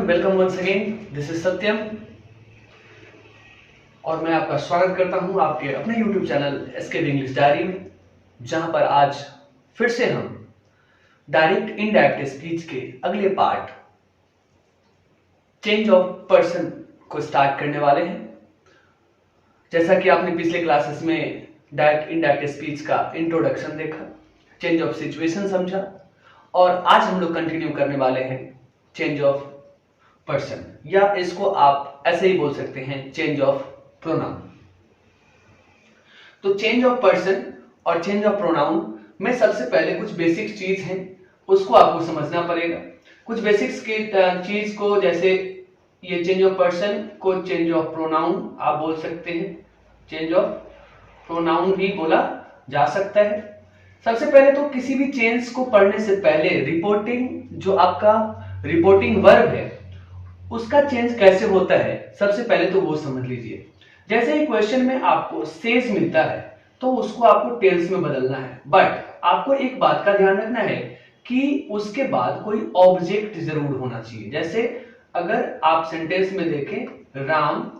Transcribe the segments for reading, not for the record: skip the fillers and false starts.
Welcome once again. This is Satyam और मैं आपका स्वागत करता हूं आपके अपने YouTube channel SK English diary में, जहां पर आज फिर से हम डायरेक्ट इनडायरेक्ट स्पीच के अगले पार्ट चेंज ऑफ पर्सन को स्टार्ट करने वाले हैं। जैसा कि आपने पिछले क्लासेस में डायरेक्ट इनडायरेक्ट स्पीच का इंट्रोडक्शन देखा, चेंज ऑफ सिचुएशन समझा, और आज हम लोग कंटिन्यू करने वाले हैं चेंज ऑफ पर्सन, या इसको आप ऐसे ही बोल सकते हैं चेंज ऑफ प्रोनाउन। तो चेंज ऑफ पर्सन और चेंज ऑफ प्रोनाउन में सबसे पहले कुछ बेसिक चीज हैं, उसको आपको समझना पड़ेगा। कुछ बेसिक्स की चीज को, जैसे ये चेंज ऑफ पर्सन को चेंज ऑफ प्रोनाउन आप बोल सकते हैं, चेंज ऑफ प्रोनाउन भी बोला जा सकता है। सबसे पहले तो किसी भी चेंज को पढ़ने से पहले रिपोर्टिंग, जो आपका रिपोर्टिंग वर्ब है, उसका चेंज कैसे होता है सबसे पहले तो वो समझ लीजिए। जैसे ही क्वेश्चन में आपको सेज मिलता है तो उसको आपको टेल्स में बदलना है, बट आपको एक बात का ध्यान रखना है कि उसके बाद कोई ऑब्जेक्ट जरूर होना चाहिए। जैसे अगर आप सेंटेंस में देखें, राम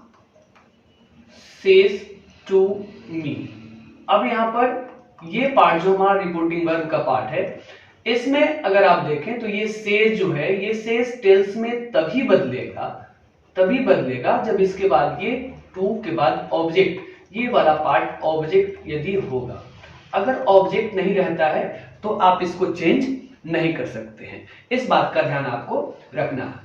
सेज टू मी, अब यहां पर ये पार्ट जो हमारा रिपोर्टिंग वर्ब का पार्ट है, इसमें अगर आप देखें तो ये सेज जो है, ये सेज टेल्स में तभी बदलेगा जब इसके बाद ये टू के बाद ऑब्जेक्ट, ये वाला पार्ट ऑब्जेक्ट यदि होगा। अगर ऑब्जेक्ट नहीं रहता है तो आप इसको चेंज नहीं कर सकते हैं, इस बात का ध्यान आपको रखना है।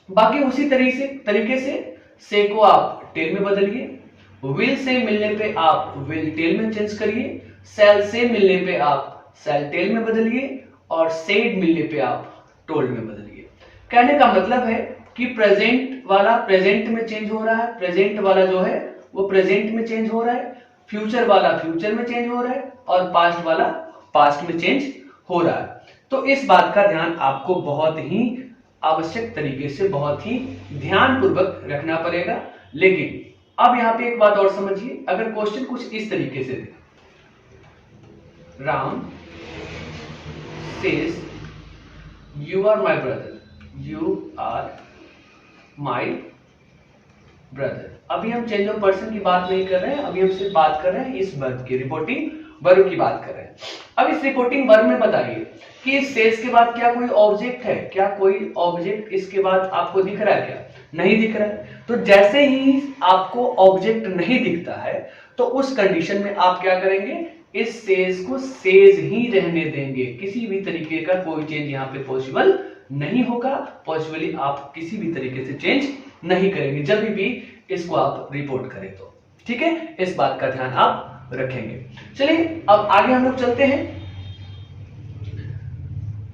बाकी उसी तरीके से को आप टेल में बदलिए, विल से मिलने पे आप विल टेल में चेंज करिए, शैल से मिलने पे आप शैल टेल में बदलिए, और सेड मिलने पे आप टोल्ड में बदलिए। कहने का मतलब है कि प्रेजेंट वाला प्रेजेंट में चेंज हो रहा है, प्रेजेंट वाला जो है वो प्रेजेंट में चेंज हो रहा है, फ्यूचर वाला फ्यूचर में चेंज हो रहा है, और पास्ट वाला पास्ट में चेंज हो रहा है। तो इस बात का ध्यान आपको बहुत ही आवश्यक तरीके से, बहुत ही ध्यानपूर्वक रखना पड़ेगा। लेकिन अब यहां पे एक बात और समझिए, अगर क्वेश्चन कुछ इस तरीके से दे, Ram says you are my brother, you are my brother। अभी हम चेंज ऑफ पर्सन की बात नहीं कर रहे हैं, अभी हम सिर्फ बात कर रहे हैं इस वर्ब की, रिपोर्टिंग वर्ब की बात कर रहे हैं। अब इस रिपोर्टिंग वर्ब में बताइए कि इस सेज के बाद क्या कोई ऑब्जेक्ट है, क्या कोई ऑब्जेक्ट इसके बाद आपको दिख रहा है? क्या नहीं दिख रहा है। तो जैसे ही आपको ऑब्जेक्ट नहीं दिखता है तो उस कंडीशन में आप क्या करेंगे, इस सेज को सेज ही रहने देंगे, किसी भी तरीके का कोई चेंज यहाँ पे पॉसिबल नहीं होगा। पॉसिबली आप किसी भी तरीके से चेंज नहीं करेंगे जब भी इसको आप रिपोर्ट करें तो, ठीक है, इस बात का ध्यान आप रखेंगे। चलिए अब आगे हम लोग चलते हैं।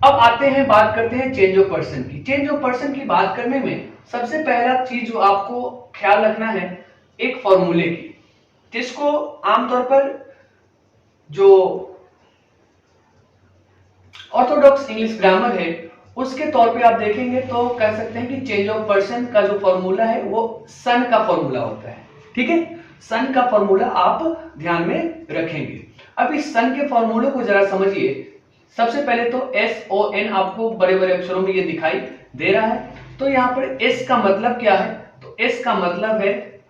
अब आते हैं, बात करते हैं चेंज ऑफ पर्सन की। चेंज ऑफ पर्सन की बात करने में सबसे पहला चीज जो आपको ख्याल रखना है, एक फॉर्मूले की, जिसको आमतौर पर जो ऑर्थोडॉक्स इंग्लिश ग्रामर है उसके तौर पे आप देखेंगे तो कह सकते हैं कि चेंज ऑफ पर्सन का जो फॉर्मूला है वो सन का फॉर्मूला होता है, ठीक है। सन का फॉर्मूला आप ध्यान में रखेंगे। अब इस सन के फॉर्मूले को जरा समझिए। सबसे पहले तो SON आपको बड़े बड़े अक्षरों में ये दिखाई दे रहा है, तो यहाँ पर S का मतलब क्या है, तो S का मतलब है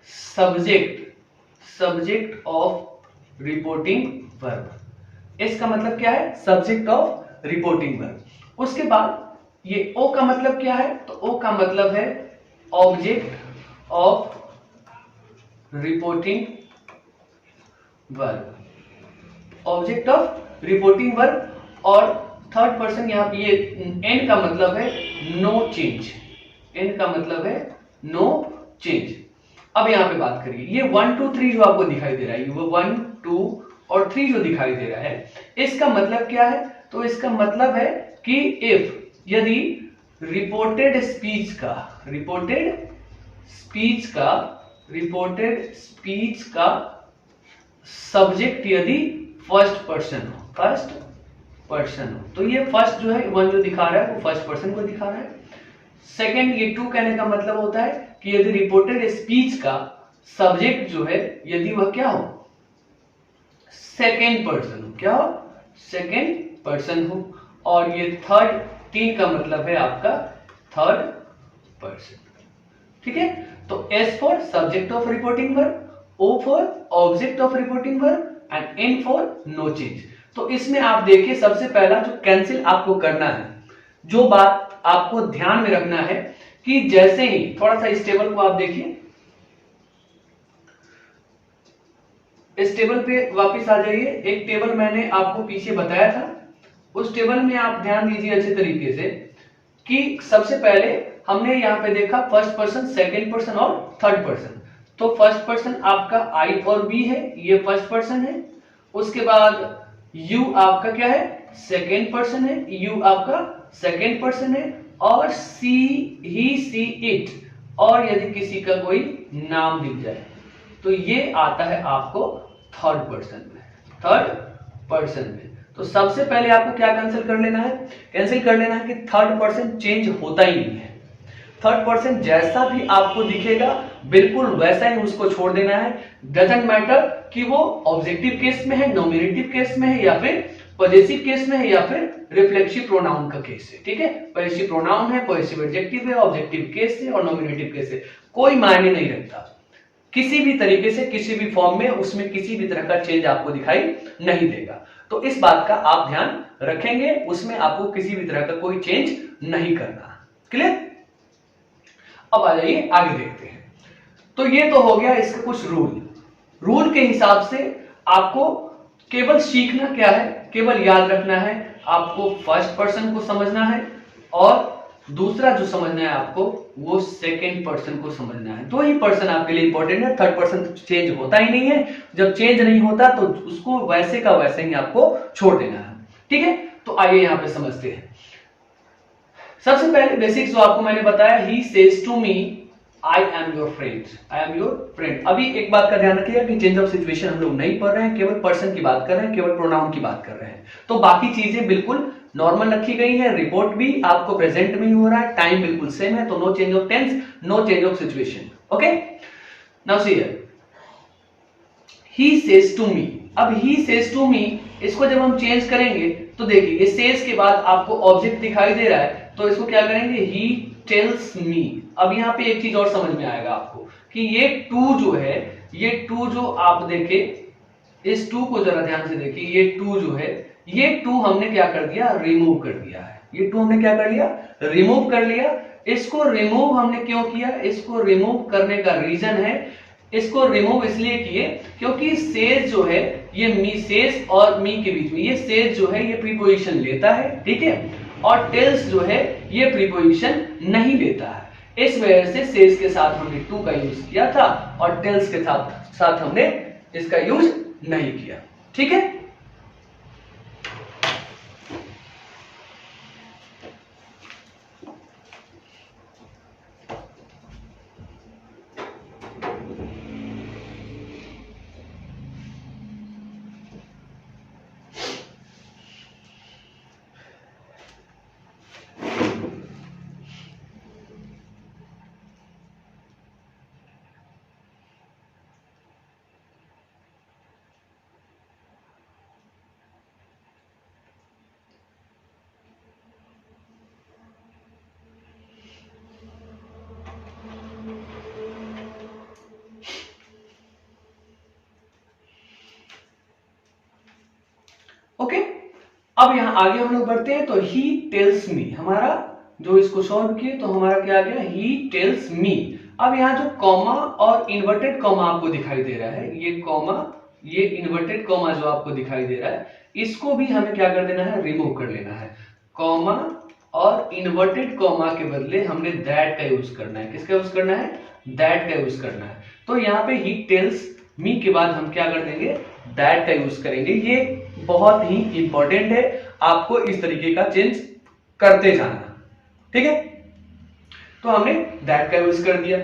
सब्जेक्ट ऑफ रिपोर्टिंग वर्ब। इस का मतलब क्या है, सब्जेक्ट ऑफ रिपोर्टिंग वर्ब। उसके बाद ये O का मतलब क्या है, तो O का मतलब है object of reporting verb, object of reporting verb. और थर्ड पर्सन यहाँ पे ये N का मतलब है नो चेंज, N का मतलब है नो चेंज। अब यहाँ पे बात करिए, ये 1 2 3 जो आपको दिखाई दे रहा है, ये 1 2 और 3 जो दिखाई दे रहा है, इसका मतलब क्या है, तो इसका मतलब है कि यदि रिपोर्टेड स्पीच का सब्जेक्ट यदि फर्स्ट पर्सन हो, तो ये फर्स्ट जो है, वन जो दिखा रहा है वो फर्स्ट पर्सन को दिखा रहा है। सेकंड, ये टू कहने का मतलब होता है कि यदि रिपोर्टेड स्पीच का सब्जेक्ट जो है यदि वह क्या हो, सेकेंड पर्सन हो, क्या हो, सेकेंड पर्सन हो। और ये थर्ड, तीन का मतलब है आपका थर्ड पर्सन। ठीक है, तो S for subject of reporting verb, O for object of reporting verb and N for no change. तो इसमें आप देखिए सबसे पहला जो कैंसिल आपको करना है, जो बात आपको ध्यान में रखना है कि जैसे ही थोड़ा सा इस टेबल को आप देखिए, इस टेबल पे वापस आ जाइए। एक टेबल मैंने आपको पीछे बताया था, उस टेबल में आप ध्यान दीजिए अच्छे तरीके से कि सबसे पहले हमने यहाँ पे देखा फर्स्ट पर्सन, सेकेंड पर्सन और थर्ड पर्सन। तो फर्स्ट पर्सन आपका आई और बी है, ये फर्स्ट पर्सन है। उसके बाद यू आपका क्या है, सेकेंड पर्सन है, यू आपका सेकेंड पर्सन है। और सी, ही, सी, इट, और यदि किसी का कोई नाम दिख जाए तो ये आता है आपको थर्ड पर्सन में, थर्ड पर्सन में। तो सबसे पहले आपको क्या कैंसिल कर लेना है, कैंसिल कर लेना है कि थर्ड पर्सन चेंज होता ही नहीं है। थर्ड पर्सन जैसा भी आपको दिखेगा बिल्कुल वैसा ही उसको छोड़ देना है। डजंट मैटर कि वो ऑब्जेक्टिव केस में है, नॉमिनेटिव केस में है, या फिर पॉजेसिव केस में है, या फिर रिफ्लेक्सिव प्रोनाउन का केस है। ठीक है, पॉजेसिव प्रोनाउन है, पॉजेसिव एडजेक्टिव है, ऑब्जेक्टिव केस है और नॉमिनेटिव केस है, कोई मायने नहीं रखता। किसी भी तरीके से किसी भी फॉर्म में उसमें किसी भी तरह का चेंज आपको दिखाई नहीं देगा। तो इस बात का आप ध्यान रखेंगे, उसमें आपको किसी भी तरह का कोई चेंज नहीं करना। क्लियर? अब आ जाइए आगे देखते हैं। तो ये तो हो गया इसका कुछ रूल के हिसाब से आपको केवल सीखना क्या है, केवल याद रखना है, आपको फर्स्ट पर्सन को समझना है और दूसरा जो समझना है आपको वो सेकेंड पर्सन को समझना है। दो ही पर्सन आपके लिए इंपॉर्टेंट है, थर्ड पर्सन चेंज होता ही नहीं है। जब चेंज नहीं होता तो उसको वैसे का वैसे ही आपको छोड़ देना है। ठीक है, तो आइए यहां पे समझते हैं। सबसे पहले बेसिक जो आपको मैंने बताया, he says to me I am your friend, I am your friend. अभी एक बात का ध्यान रखिएगा कि चेंज ऑफ सिचुएशन हम लोग नहीं पढ़ रहे हैं, केवल पर्सन की बात कर रहे हैं, केवल प्रोनाउन की बात कर रहे हैं। तो बाकी चीजें बिल्कुल नॉर्मल रखी गई है, रिपोर्ट भी आपको प्रेजेंट में ही हो रहा है, टाइम बिल्कुल सेम है, तो no change of tense, no change of situation. Okay, now see here, he says to me. अब ही सेज टू मी, इसको जब हम चेंज करेंगे तो देखिए ये सेज के बाद आपको ऑब्जेक्ट दिखाई दे रहा है, तो इसको क्या करेंगे, ही टेल्स मी। अब यहाँ पे एक चीज और समझ में आएगा आपको कि ये टू जो है, ये टू जो आप देखे, इस टू को जरा ध्यान से देखिए, ये टू जो है, ये टू हमने क्या कर दिया, रिमूव कर दिया है। ये टू हमने क्या कर लिया, रिमूव कर लिया। इसको रिमूव हमने क्यों किया, इसको रिमूव करने का रीजन है, इसको रिमूव इसलिए किए क्योंकि सेज जो है ये मी, सेज और मी के बीच में ये सेज जो है ये प्रीपोजिशन लेता है, ठीक है, और टेल्स जो है ये प्रीपोजिशन नहीं लेता है। इस वजह से सेज के साथ हमने टू का यूज किया था और टेल्स के साथ हमने इसका यूज नहीं किया। ठीक है, ओके, अब यहां आगे हम लोग बढ़ते हैं। तो ही टेल्स मी, हमारा जो इसको सॉल्व किए तो हमारा क्या आ गया, ही टेल्स मी। अब यहाँ जो कॉमा और इन्वर्टेड कॉमा आपको दिखाई दे रहा है, ये कॉमा, ये इन्वर्टेड कॉमा जो आपको दिखाई दे रहा है, इसको भी हमें क्या कर देना है, रिमूव कर लेना है। कॉमा और इन्वर्टेड कॉमा के बदले हमने दैट का यूज करना है। किसका यूज करना है, दैट का यूज करना है। तो यहाँ पे ही टेल्स मी के बाद हम क्या कर देंगे, दैट का यूज करेंगे। ये बहुत ही इंपॉर्टेंट है, आपको इस तरीके का चेंज करते जाना। ठीक है, तो हमने दैट का यूज कर दिया।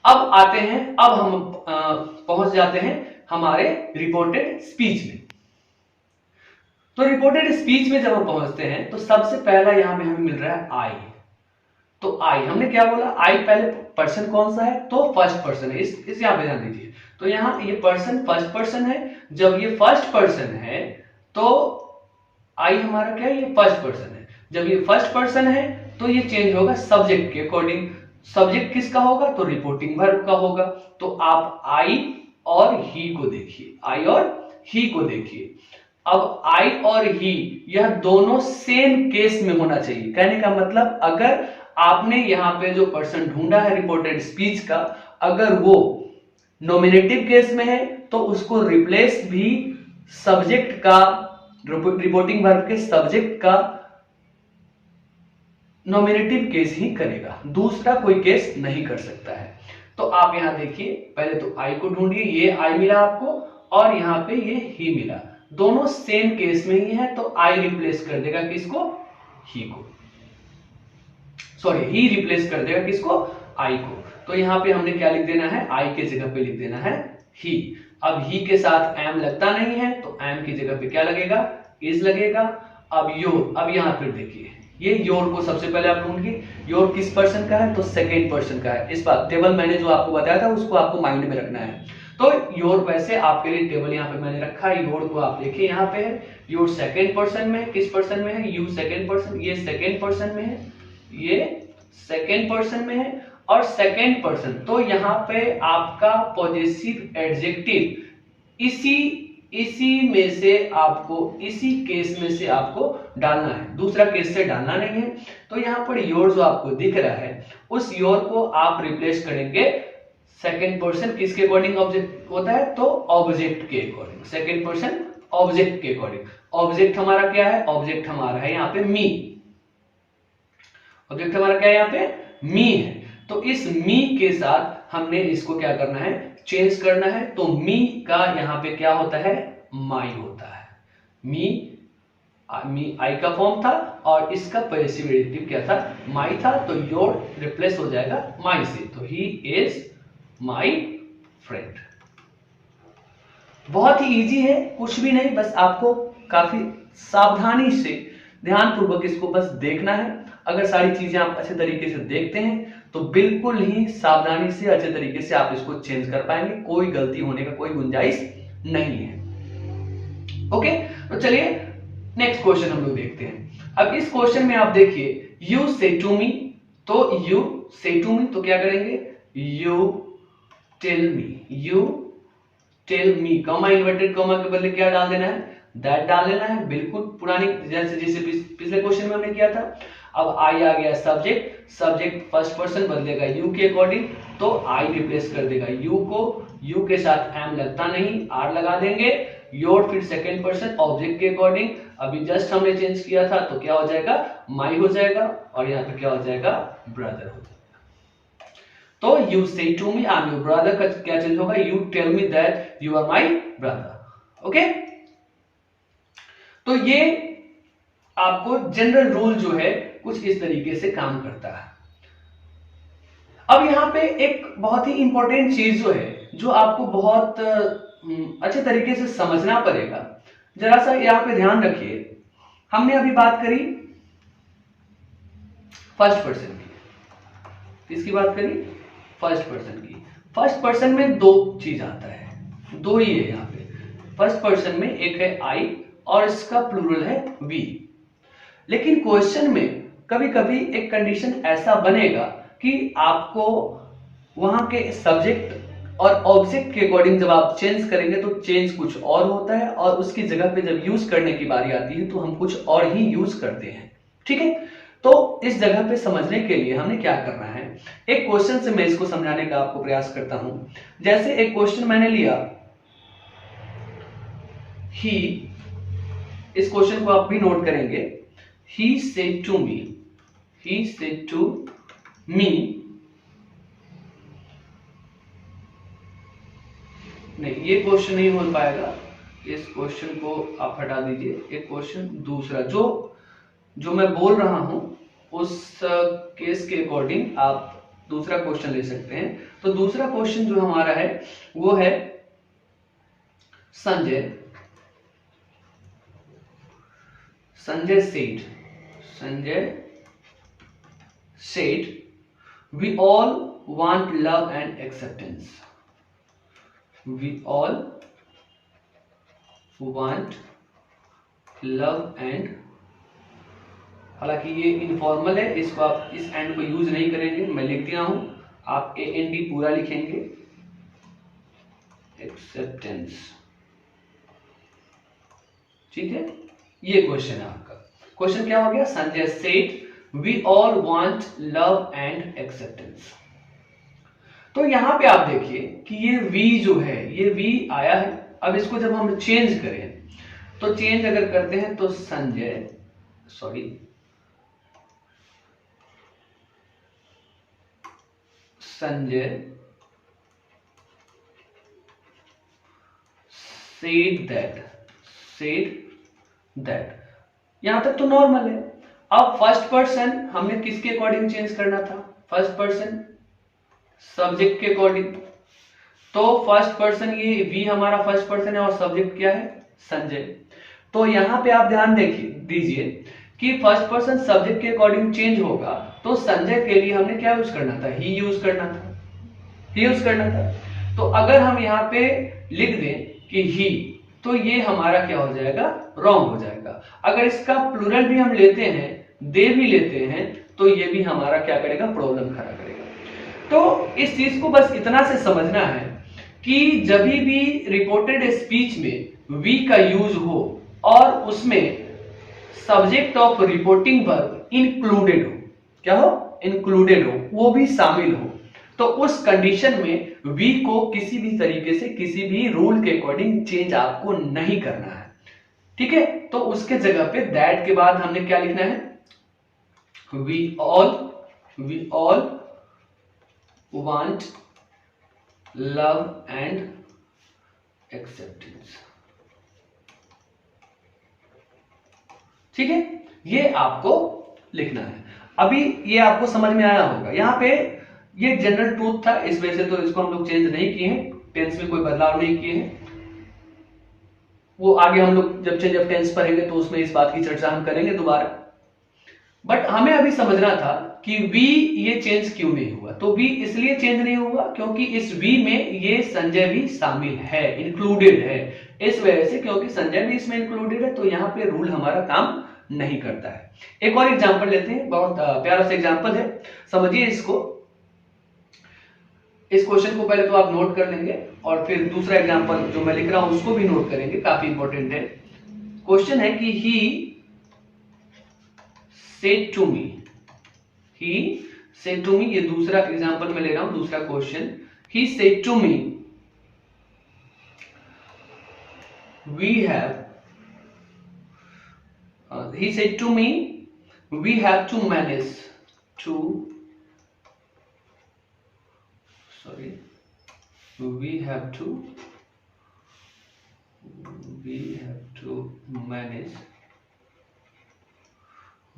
अब आते हैं, अब हम पहुंच जाते हैं हमारे रिपोर्टेड स्पीच में। तो रिपोर्टेड स्पीच में जब हम पहुंचते हैं तो सबसे पहला यहां पे हमें मिल रहा है आई। तो आई हमने क्या बोला, आई पहले पर्सन कौन सा है, तो फर्स्ट पर्सन है। इस यहां पे ध्यान दीजिए, तो यहां ये पर्सन फर्स्ट पर्सन है। जब ये फर्स्ट पर्सन है तो आई हमारा क्या है, ये फर्स्ट पर्सन है। जब ये फर्स्ट पर्सन है तो ये चेंज होगा सब्जेक्ट के अकॉर्डिंग। सब्जेक्ट किसका होगा? तो रिपोर्टिंग वर्ब का होगा। तो आप आई और ही को देखिए, आई और ही को देखिए। अब आई और ही यह दोनों सेम केस में होना चाहिए। कहने का मतलब अगर आपने यहाँ पे जो पर्सन ढूंढा है रिपोर्टेड स्पीच का, अगर वो नॉमिनेटिव केस में है तो उसको रिप्लेस भी सब्जेक्ट का, रिपोर्टिंग वर्ब के सब्जेक्ट का नॉमिनेटिव केस ही करेगा, दूसरा कोई केस नहीं कर सकता है। तो आप यहां देखिए, पहले तो आई को ढूंढिए, ये आई मिला आपको और यहां पे ये ही मिला, दोनों सेम केस में ही है। तो आई रिप्लेस कर देगा किसको? ही को, सॉरी ही रिप्लेस कर देगा किसको? आई को। तो यहां पे हमने क्या लिख देना है? आई के जगह पे लिख देना है ही। अब ही के साथ एम लगता नहीं है तो एम की जगह पे क्या लगेगा? इज लगेगा। अब योर, अब यहां पर देखिए ये योर को सबसे पहले आप ढूंढिए, योर किस पर्सन का है? तो सेकेंड पर्सन का है। इस बात टेबल मैंने जो आपको बताया था उसको आपको माइंड में रखना है। तो योर वैसे आपके लिए टेबल यहाँ पे मैंने रखा है, योर को आप देखिए यहाँ पे है, योर सेकेंड पर्सन में, किस पर्सन में है? यू सेकेंड पर्सन, ये सेकेंड पर्सन में है, ये सेकेंड पर्सन में है और सेकेंड पर्सन। तो यहाँ पे आपका पॉजेसिव एडजेक्टिव इसी में से आपको, इसी केस में से आपको डालना है, दूसरा केस से डालना नहीं है। तो यहाँ पर योर जो आपको दिख रहा है उस योर को आप रिप्लेस करेंगे सेकेंड पर्सन किसके अकॉर्डिंग ऑब्जेक्ट होता है? तो ऑब्जेक्ट के अकॉर्डिंग, सेकेंड पर्सन ऑब्जेक्ट के अकॉर्डिंग। ऑब्जेक्ट हमारा क्या है? ऑब्जेक्ट हमारा है यहाँ पे मी, ऑब्जेक्ट हमारा क्या है यहाँ पे? मी है। तो इस मी के साथ हमने इसको क्या करना है? चेंज करना है। तो मी का यहाँ पे क्या होता है? माई होता है। मी आई का फॉर्म था और इसका पॉजेसिव एडजेक्टिव क्या था? माई था। तो योर रिप्लेस हो जाएगा माई से, तो ही इज माई फ्रेंड। बहुत ही इजी है, कुछ भी नहीं, बस आपको काफी सावधानी से ध्यानपूर्वक इसको बस देखना है। अगर सारी चीजें आप अच्छे तरीके से देखते हैं तो बिल्कुल ही सावधानी से अच्छे तरीके से आप इसको चेंज कर पाएंगे, कोई गलती होने का कोई गुंजाइश नहीं है। ओके, तो चलिए नेक्स्ट क्वेश्चन हम लोग देखते हैं। अब इस क्वेश्चन में आप देखिए, यू से टू मी, तो यू से टू मी तो क्या करेंगे? You tell me, you tell me, comma inverted comma के बदले क्या डाल देना है? दैट डाल देना है, बिल्कुल पुरानी जैसे पिछले क्वेश्चन में हमने किया था। अब आई आ गया सब्जेक्ट, सब्जेक्ट फर्स्ट पर्सन बदलेगा यू के अकॉर्डिंग, तो आई रिप्लेस कर देगा यू को, यू के साथ एम लगता नहीं, आर लगा देंगे। योर फिर सेकेंड पर्सन ऑब्जेक्ट के अकॉर्डिंग, अभी जस्ट हमने चेंज किया था तो क्या हो जाएगा? माई हो जाएगा और यहाँ पे क्या हो जाएगा? ब्रदर हो जाएगा। तो you say to me I am your brother का क्या चेंज होगा? You tell me that you are my brother. Okay, तो ये आपको जनरल रूल जो है कुछ इस तरीके से काम करता है। अब यहां पे एक बहुत ही इंपॉर्टेंट चीज जो है, जो आपको बहुत अच्छे तरीके से समझना पड़ेगा, जरा सा यहां पे ध्यान रखिए। हमने अभी बात करी फर्स्ट पर्सन की, किसकी बात करी? फर्स्ट पर्सन की। फर्स्ट पर्सन में दो चीज आता है, दो ही है यहाँ पे। फर्स्ट पर्सन में एक है आई और इसका प्लूरल है वी। लेकिन क्वेश्चन में कभी कभी एक कंडीशन ऐसा बनेगा कि आपको वहां के सब्जेक्ट और ऑब्जेक्ट के अकॉर्डिंग जब आप चेंज करेंगे तो चेंज कुछ और होता है और उसकी जगह पे जब यूज करने की बारी आती है तो हम कुछ और ही यूज करते हैं। ठीक है, तो इस जगह पे समझने के लिए हमने क्या करना है, एक क्वेश्चन से मैं इसको समझाने का आपको प्रयास करता हूं। जैसे एक क्वेश्चन मैंने लिया, ही, इस क्वेश्चन को आप भी नोट करेंगे। He said to me, he said to me, नहीं ये क्वेश्चन नहीं हो पाएगा, इस क्वेश्चन को आप हटा दीजिए। एक क्वेश्चन दूसरा जो मैं बोल रहा हूं उस केस के अकॉर्डिंग आप दूसरा क्वेश्चन ले सकते हैं। तो दूसरा क्वेश्चन जो हमारा है वो है Sanjay said, we all want love and acceptance. We all want love and हालांकि ये इनफॉर्मल है, इसको आप इस एंड को यूज नहीं करेंगे, मैं लिख दिया हूं, आप AND पूरा लिखेंगे, एक्सेप्टेंस। ठीक है, ये क्वेश्चन है आपका। क्वेश्चन क्या हो गया? Sanjay said we all want love and acceptance. तो यहां पे आप देखिए कि ये वी जो है, ये वी आया है। अब इसको जब हम चेंज करें, तो चेंज अगर करते हैं तो संजय said that यहां तक तो नॉर्मल है। अब फर्स्ट पर्सन हमने किसके अकॉर्डिंग चेंज करना था? फर्स्ट पर्सन सब्जेक्ट के अकॉर्डिंग। तो फर्स्ट पर्सन, ये वी हमारा फर्स्ट पर्सन है और सब्जेक्ट क्या है? संजय। तो यहां पे आप ध्यान दीजिए कि फर्स्ट पर्सन सब्जेक्ट के अकॉर्डिंग चेंज होगा, तो संजय के लिए हमने क्या यूज करना था? ही यूज करना था। तो अगर हम यहाँ पे लिख दें कि ही, तो ये हमारा क्या हो जाएगा? रॉन्ग हो जाएगा। अगर इसका प्लूरल भी हम लेते हैं, दे भी लेते हैं, तो ये भी हमारा क्या करेगा? प्रॉब्लम खड़ा करेगा। तो इस चीज को बस इतना से समझना है कि जब भी रिपोर्टेड स्पीच में वी का यूज हो और उसमें subject of reporting verb included हो, क्या हो? इंक्लूडेड हो, वो भी शामिल हो, तो उस कंडीशन में वी को किसी भी तरीके से, किसी भी रूल के अकॉर्डिंग चेंज आपको नहीं करना है। ठीक है, तो उसके जगह पे दैट के बाद हमने क्या लिखना है? We all want love and acceptance. ठीक है, ये आपको लिखना है। अभी ये आपको समझ में आया होगा। यहां पे ये जनरल ट्रूथ था, इस वजह से तो इसको हम लोग चेंज नहीं किए हैं, टेंस में कोई बदलाव नहीं किए हैं। वो आगे हम लोग जब चेंज ऑफ टेंस पढ़ेंगे तो उसमें इस बात की चर्चा हम करेंगे दोबारा। बट हमें अभी समझना था कि वी ये चेंज क्यों नहीं हुआ। तो वी इसलिए चेंज नहीं हुआ क्योंकि इस वी में ये संजय भी शामिल है, इंक्लूडेड है। इस वजह से, क्योंकि संजय भी इसमें इंक्लूडेड है, तो यहाँ पे रूल हमारा काम नहीं करता है। एक और एग्जांपल लेते हैं, बहुत प्यारा सा एग्जांपल है, समझिए इसको। इस क्वेश्चन को पहले तो आप नोट कर लेंगे और फिर दूसरा एग्जांपल जो मैं लिख रहा हूं उसको भी नोट करेंगे, काफी इंपॉर्टेंट है। क्वेश्चन है कि ही सेड टू मी, ये दूसरा एग्जांपल मैं ले रहा हूं, दूसरा question. He said to me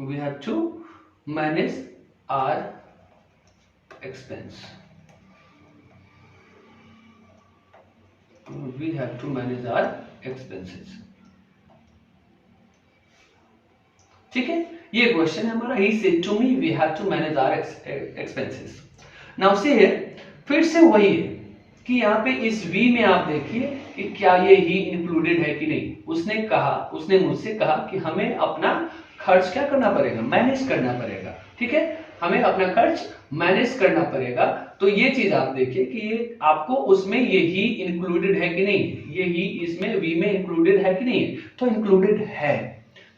we have to manage our expense. We have to manage our expenses. ठीक है, ये क्वेश्चन है हमारा। He said to me we have to manage our expenses. Now see here, फिर से वही है कि यहाँ पे इस V में आप देखिए कि क्या ये ही इंक्लूडेड है कि नहीं। उसने मुझसे कहा कि हमें अपना खर्च क्या करना पड़ेगा? मैनेज करना पड़ेगा। ठीक है, हमें अपना खर्च मैनेज करना पड़ेगा। तो ये चीज आप देखिए कि ये आपको उसमें ये ही इंक्लूडेड है कि नहीं, ये ही इसमें वी में इंक्लूडेड है कि नहीं है? तो इंक्लूडेड है।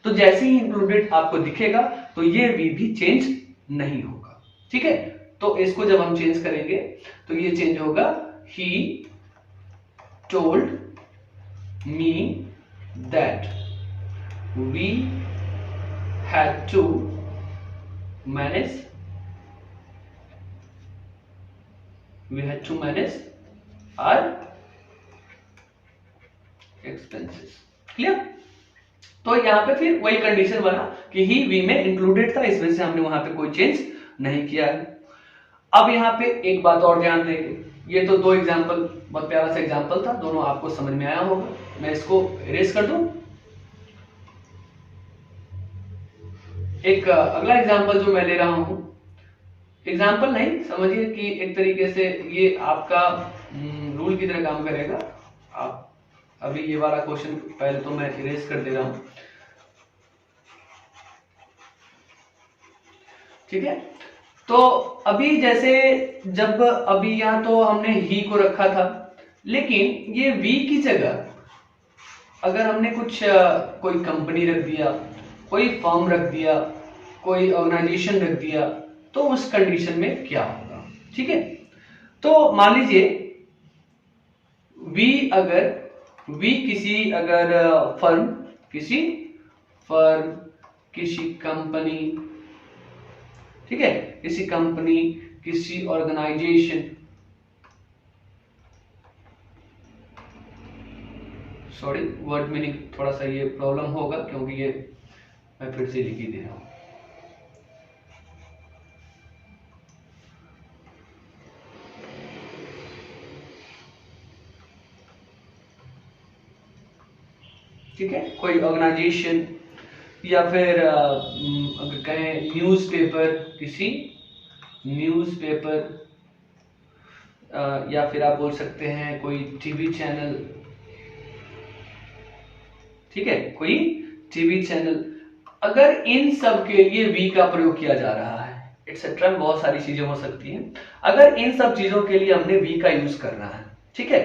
तो जैसे ही इंक्लूडेड आपको दिखेगा तो ये वी भी चेंज नहीं होगा। ठीक है, तो इसको जब हम चेंज करेंगे तो ये चेंज होगा, he told me that we had to manage our expenses. Clear? तो यहां पे फिर वही कंडीशन बना कि ही वी में इंक्लूडेड था, इस वजह से हमने वहां पे कोई चेंज नहीं किया है। अब यहां पे एक बात और ध्यान देंगे, ये तो दो एग्जांपल, बहुत प्यारा सा एग्जांपल था, दोनों आपको समझ में आया होगा। मैं इसको इरेज कर दूं। एक अगला एग्जांपल जो मैं ले रहा हूं, एग्जांपल नहीं समझिए कि एक तरीके से ये आपका रूल की तरह काम करेगा। आप अभी ये वाला क्वेश्चन पहले तो मैं इरेज कर दे रहा हूं। ठीक है। तो अभी जैसे जब अभी यहाँ तो हमने ही को रखा था, लेकिन ये वी की जगह अगर हमने कुछ कोई कंपनी रख दिया, कोई फर्म रख दिया, कोई ऑर्गेनाइजेशन रख दिया, तो उस कंडीशन में क्या होगा? ठीक है। तो मान लीजिए वी अगर किसी अगर फर्म, किसी कंपनी, ठीक है, किसी कंपनी, किसी ऑर्गेनाइजेशन, सॉरी वर्ड मीनिंग थोड़ा सा ये प्रॉब्लम होगा क्योंकि ये मैं फिर से लिख ही दे रहा हूं। ठीक है, कोई ऑर्गेनाइजेशन या फिर अगर कहें न्यूज़पेपर, किसी न्यूज़पेपर, या फिर आप बोल सकते हैं कोई टीवी चैनल, ठीक है, कोई टीवी चैनल। अगर इन सब के लिए वी का प्रयोग किया जा रहा है, एक्सेट्रा, बहुत सारी चीजें हो सकती हैं, अगर इन सब चीजों के लिए हमने वी का यूज करना है, ठीक है,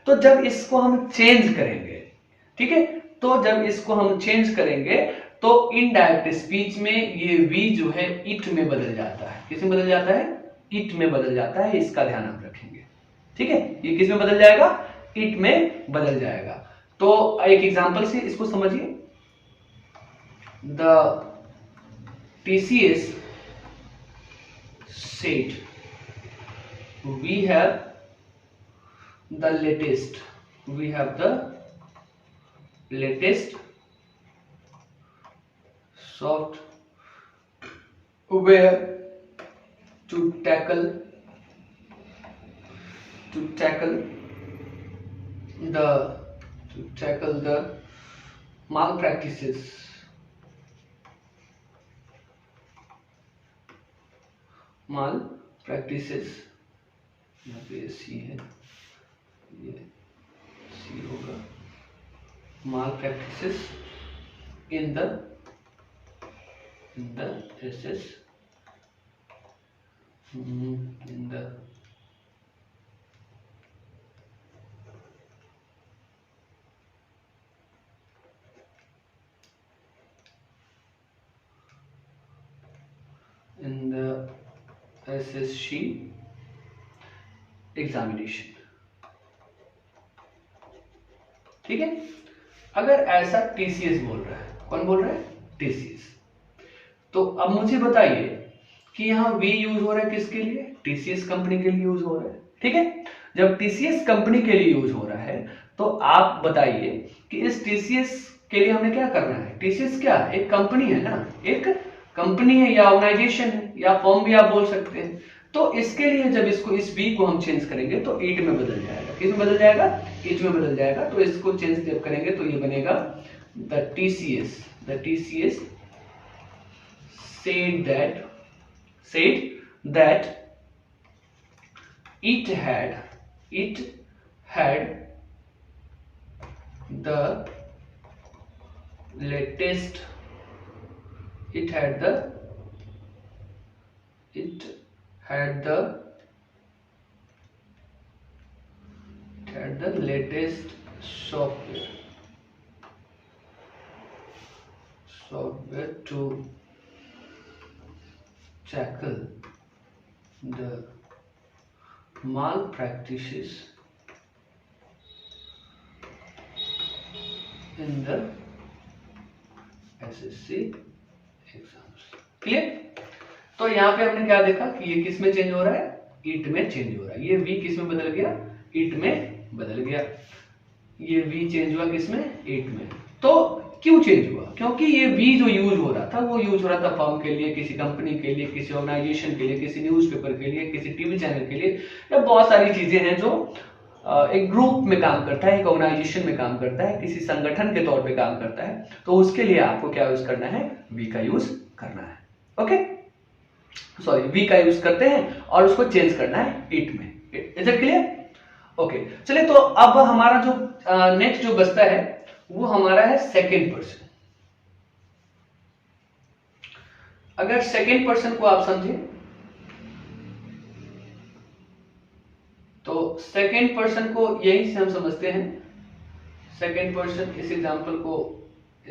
तो जब इसको हम चेंज करेंगे, ठीक है, तो जब इसको हम चेंज करेंगे तो इनडायरेक्ट स्पीच में ये वी जो है इट में बदल जाता है। किस में बदल जाता है? इट में बदल जाता है, इसका ध्यान आप रखेंगे। ठीक है, ये किस में बदल जाएगा? इट में बदल जाएगा। तो एक एग्जांपल से इसको समझिए। The TCS said we have the latest software to tackle the malpractices यहाँ पे सी है, ये सी होगा, malpractices in the SS in the SSC examination. ठीक है, अगर ऐसा TCS बोल रहा है, कौन बोल रहा है? TCS। तो अब मुझे बताइए कि यहाँ V यूज हो रहा है किसके लिए? TCS कंपनी के लिए यूज हो रहा है। ठीक है, जब TCS कंपनी के लिए यूज हो रहा है तो आप बताइए कि इस TCS के लिए हमें क्या करना है? TCS क्या है? एक कंपनी है ना, एक कंपनी है या ऑर्गेनाइजेशन है या फर्म भी आप बोल सकते हैं। तो इसके लिए जब इसको, इस बी को हम चेंज करेंगे तो इट में बदल जाएगा। किस में बदल जाएगा? इट में बदल जाएगा। तो इसको चेंज जब करेंगे तो ये बनेगा the TCS said that it had the latest software to tackle the malpractices in the SSC exams. Clear? तो यहाँ पे हमने क्या देखा कि ये किस में चेंज हो रहा है? इट में चेंज हो रहा है। ये वी किस में बदल गया? इट में बदल गया। ये वी चेंज हुआ किस में? इट में। तो क्यों चेंज हुआ? क्योंकि ये वी जो यूज हो रहा था वो यूज हो रहा था फर्म के लिए, किसी कंपनी के लिए, किसी ऑर्गेनाइजेशन के लिए, किसी न्यूज़पेपर के लिए, किसी टीवी चैनल के लिए, या बहुत सारी चीजें हैं जो एक ग्रुप में काम करता है, एक ऑर्गेनाइजेशन में काम करता है, किसी संगठन के तौर पे काम करता है। तो उसके लिए आपको क्या यूज करना है? वी का यूज करना है। ओके, सॉरी, वी का यूज करते हैं और उसको चेंज करना है इट में। Is it clear? ओके, चलिए, तो अब हमारा जो नेक्स्ट जो बचता है वो हमारा है सेकेंड पर्सन। अगर सेकेंड पर्सन को आप समझें तो सेकेंड पर्सन को यही से हम समझते हैं। सेकेंड पर्सन, इस एग्जांपल को,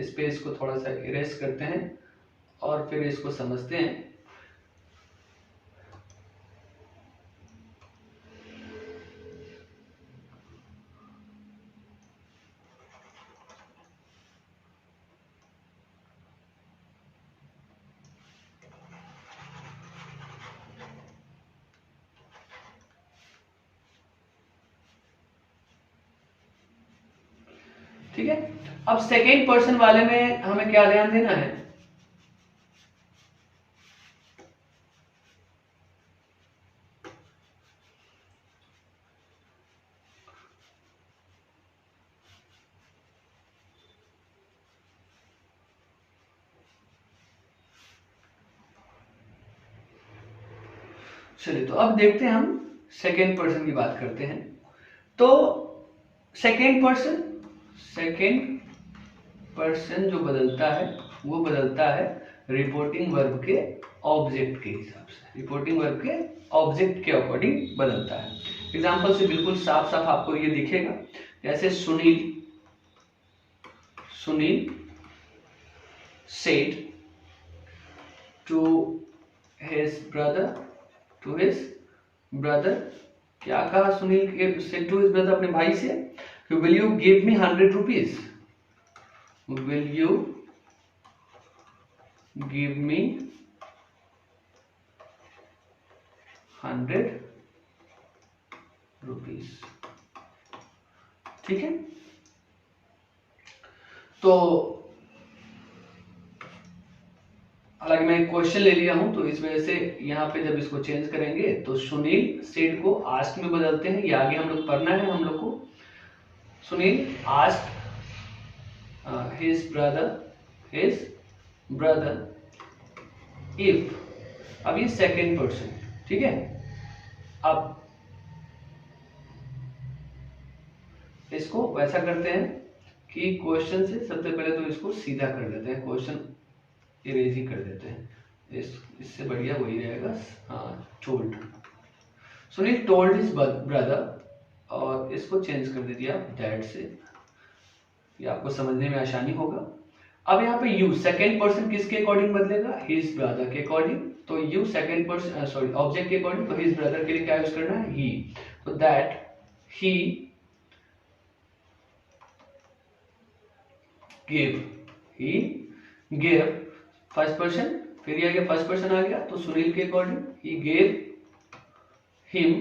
स्पेस को थोड़ा सा इरेज करते हैं और फिर इसको समझते हैं। ठीक है, अब सेकेंड पर्सन वाले में हमें क्या ध्यान देना है? चलिए, तो अब देखते हैं, हम सेकेंड पर्सन की बात करते हैं। तो सेकेंड पर्सन जो बदलता है वो बदलता है रिपोर्टिंग वर्ब के ऑब्जेक्ट के हिसाब से, रिपोर्टिंग वर्ब के ऑब्जेक्ट के अकॉर्डिंग बदलता है। एग्जांपल से बिल्कुल साफ साफ आपको ये दिखेगा, जैसे Sunil said to his brother, क्या कहा सुनील के said to his brother, अपने भाई से, will you give me 100 rupees? Will you give me 100 rupees? ठीक है, तो हालांकि मैं एक क्वेश्चन ले लिया हूं तो इस वजह से यहाँ पे जब इसको चेंज करेंगे तो सुनील सेड को आस्क में बदलते हैं। ये आगे हम लोग पढ़ना है हम लोग को। Sunil ask his brother if, अब ये सेकेंड पर्सन, ठीक है। अब इसको वैसा करते हैं कि क्वेश्चन से सबसे पहले तो इसको सीधा कर देते हैं, क्वेश्चन इरेज ही कर देते हैं, इससे बढ़िया वही रहेगा। हाँ, told, Sunil told his brother, और इसको चेंज कर दीजिए आप डैड से, ये आपको समझने में आसानी होगा। अब यहाँ पे यू सेकेंड पर्सन किसके अकॉर्डिंग बदलेगा? हिज ब्रदर के अकॉर्डिंग। तो you second person sorry object के अकॉर्डिंग, तो हिज ब्रदर के लिए क्या यूज करना है? ही। तो that he gave first person, फिर ये आ गया फर्स्ट पर्सन आ गया, तो सुनील के अकॉर्डिंग ही gave him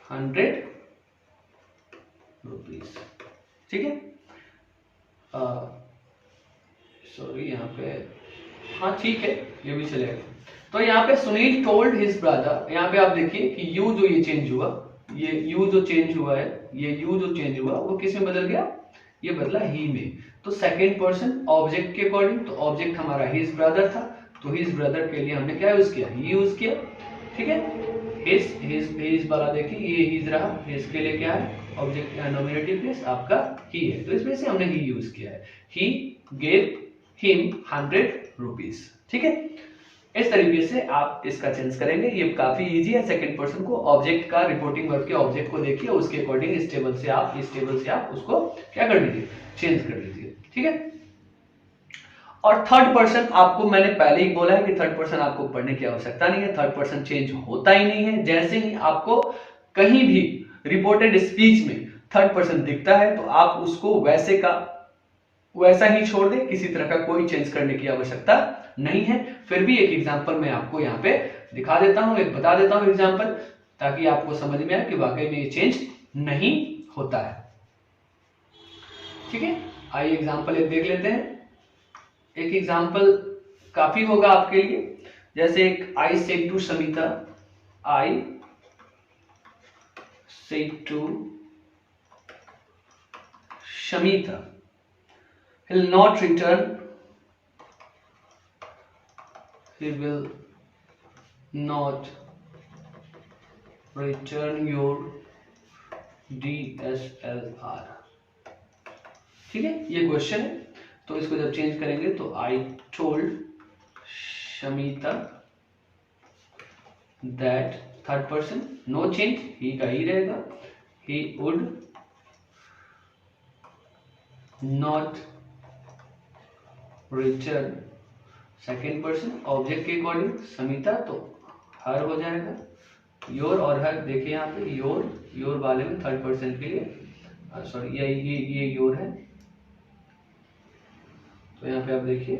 100 rupees। ठीक है, सॉरी यहाँ पे, हाँ ठीक है, ये भी चलेगा। तो यहाँ पे सुनील टोल्ड हिज ब्रदर, यहाँ पे आप देखिए कि यू जो ये चेंज हुआ, ये यू जो चेंज हुआ है, ये यू जो चेंज हुआ वो किस में बदल गया? ये बदला ही में। तो सेकेंड पर्सन ऑब्जेक्ट के अकॉर्डिंग, तो ऑब्जेक्ट हमारा हिज ब्रदर था, तो हिज ब्रदर के लिए हमने क्या यूज किया? ही यूज किया। ठीक है, हिज वाला देखिए ये हिज रहा, हिज के लिए क्या है? ऑब्जेक्ट नॉमिनेटिव प्लेस आपका ही है, तो इसमें से हमने ही यूज किया है। He gave him 100 rupees. ठीक है, इस तरीके से आप इसका चेंज करेंगे, ये काफी इजी है। सेकंड पर्सन को ऑब्जेक्ट का, रिपोर्टिंग वर्ब के ऑब्जेक्ट को देखिए, उसके अकॉर्डिंग इस टेबल से आप उसको क्या कर दीजिए? चेंज कर दीजिए। ठीक है, और थर्ड पर्सन आपको मैंने पहले ही बोला है कि थर्ड पर्सन आपको पढ़ने की आवश्यकता नहीं है, थर्ड पर्सन चेंज होता ही नहीं है। जैसे ही आपको कहीं भी रिपोर्टेड स्पीच में थर्ड पर्सन दिखता है तो आप उसको वैसे का वैसा ही छोड़ दें, किसी तरह का कोई चेंज करने की आवश्यकता नहीं है। फिर भी एक एग्जांपल मैं आपको यहाँ पे दिखा देता हूं, एक बता देता हूं एग्जांपल, ताकि आपको समझ में आए कि वाकई में ये चेंज नहीं होता है। ठीक है, आइए एग्जांपल एक देख लेते हैं। एक एग्जांपल काफी होगा आपके लिए, जैसे एक I said to Samita, I said to Shamita, he'll not return, he will not return your DSLR। ठीक है, ये क्वेश्चन है। तो इसको जब चेंज करेंगे तो I told Shamita that, third person, no change, he का ही रहेगा, he would not return, second person, object के अकॉर्डिंग समिता तो हर हो जाएगा, योर और हर, देखिए यहाँ पे योर वाले में थर्ड पर्सन के लिए सॉरी ये योर है, तो यहाँ पे आप देखिए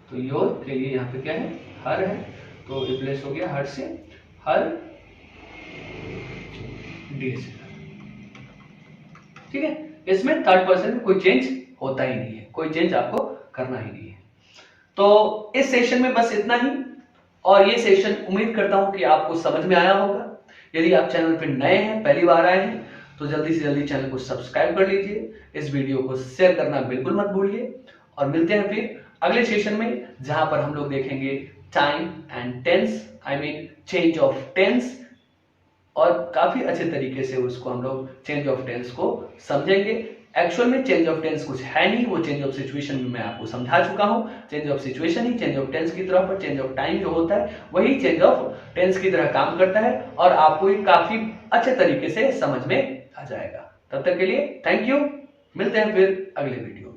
तो योर के लिए यहाँ पे क्या है, हर है, तो रिप्लेस हो गया हर से, हर डेज। ठीक है, इसमें थर्ड पर्सन में कोई चेंज होता ही नहीं है, कोई चेंज आपको करना ही नहीं है। तो इस सेशन में बस इतना ही, और ये सेशन उम्मीद करता हूं कि आपको समझ में आया होगा। यदि आप चैनल पर नए हैं, पहली बार आए हैं, तो जल्दी से जल्दी चैनल को सब्सक्राइब कर लीजिए, इस वीडियो को शेयर करना बिल्कुल मत भूलिए, और मिलते हैं फिर अगले सेशन में, जहां पर हम लोग देखेंगे time and tense, I mean change of tense, और काफी अच्छे तरीके से उसको हम लोग चेंज ऑफ टेंस को समझेंगे। एक्चुअल में चेंज ऑफ टेंस कुछ है नहीं, वो चेंज ऑफ सिचुएशन में मैं आपको समझा चुका हूं। चेंज ऑफ सिचुएशन ही चेंज ऑफ टेंस की तरह, पर चेंज ऑफ टाइम जो होता है वही चेंज ऑफ टेंस की तरह काम करता है, और आपको ये काफी अच्छे तरीके से समझ में आ जाएगा। तब तक के लिए थैंक यू, मिलते हैं फिर अगले वीडियो।